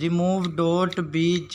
remove.bg